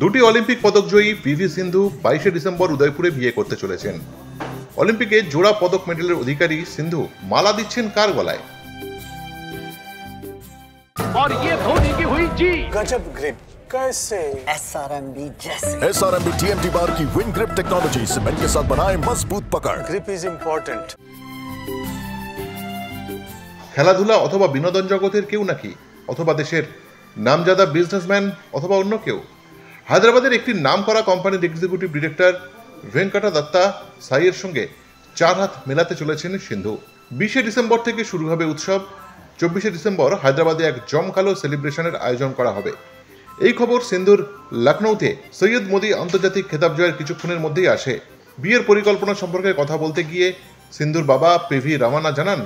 দুটি অলিম্পিক পদক জয়ী পিভি সিন্ধু 22 ডিসেম্বর উদয়পুরে বিয়ে করতে চলেছেন। অলিম্পিকে জোড়া পদক মেডেলের অধিকারী সিন্ধু মালা দিচ্ছেন কার গলায়? और ये धोनी की हुई जी गजब ग्रिप कैसे SRMB जैसे SRMB TMT बार की विन ग्रिप टेक्नोलॉजी सीमेंट के साथ बनाए मजबूत पकड़। Grip is important. খেলাধুলা অথবা বিনোদন জগতের কেউ নাকি, অথবা দেশের নামজাদা বিজনেসম্যান, অথবা অন্য কেউ? হায়দ্রাবাদের একটি নামকরা কোম্পানির এক্সিকিউটিভ ডিরেক্টর ভেঙ্কটা দত্তা সাইয়ের সঙ্গে 4 হাত মেলাতে চলেছেন সিন্ধু। 20 ডিসেম্বর থেকে শুরু হবে উৎসব। 24 ডিসেম্বর হায়দ্রাবাদে এক জমকালো সেলিব্রেশনের আয়োজন করা হবে। এই খবর সিন্ধুর লখনৌতে সৈয়দ মোদি আন্তর্জাতিক খেতাব জয়ের কিছুক্ষণের মধ্যেই আসে। বিয়ের পরিকল্পনা সম্পর্কে কথা বলতে গিয়ে সিন্ধুর বাবা পিভি রামানা জানান,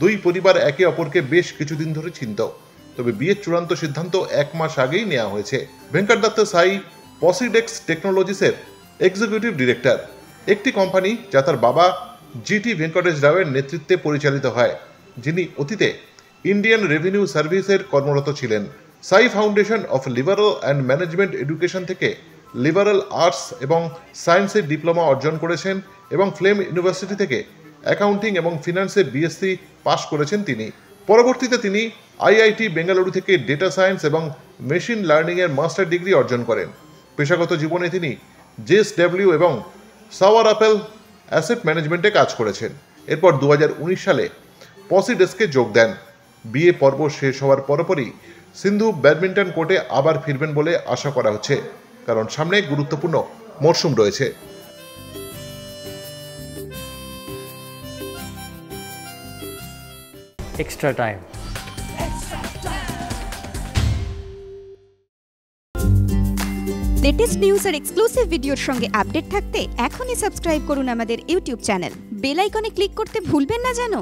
দুই পরিবার একে অপরকে বেশ কিছুদিন ধরে চিনত, তবে বিয়ের চূড়ান্ত সিদ্ধান্ত 1 মাস আগেই নেওয়া হয়েছে। ভেঙ্কট দত্ত সাই পসিডেক্স টেকনোলজিসের এক্সিকিউটিভ ডিরেক্টর, একটি কোম্পানি যা তার বাবা জিটি ভেঙ্কটেশ রাওয়ের নেতৃত্বে পরিচালিত হয়, যিনি অতীতে ইন্ডিয়ান রেভিনিউ সার্ভিসের কর্মরত ছিলেন। সাই foundation of liberal and management education থেকে লিবারাল আর্টস এবং সায়েন্সের ডিপ্লোমা অর্জন করেছেন এবং ফ্লেম ইউনিভার্সিটি থেকে অ্যাকাউন্টিং এবং ফিনান্সে বিএসসি পাশ করেছেন তিনি। পরবর্তীতে তিনি আইআইটি বেঙ্গালুরু থেকে ডেটা সায়েন্স এবং মেশিন লার্নিংয়ের মাস্টার ডিগ্রি অর্জন করেন। পেশাগত জীবনে তিনি জেএসডব্লিউ এবং সাওয়ার আপেল অ্যাসেট ম্যানেজমেন্টে কাজ করেছেন। এরপর 2019 সালে পসিডেস্কে যোগ দেন। বিয়ে পর্ব শেষ হওয়ার পরপরই সিন্ধু ব্যাডমিন্টন কোর্টে আবার ফিরবেন বলে আশা করা হচ্ছে, কারণ সামনে গুরুত্বপূর্ণ মরশুম রয়েছে। Extra time. লেটেস্ট নিউজ আর এক্সক্লুসিভ ভিডিওর সঙ্গে আপডেট থাকতে এখনই সাবস্ক্রাইব করুন আমাদের ইউটিউব চ্যানেল। বেল আইকনে ক্লিক করতে ভুলবেন না যেন।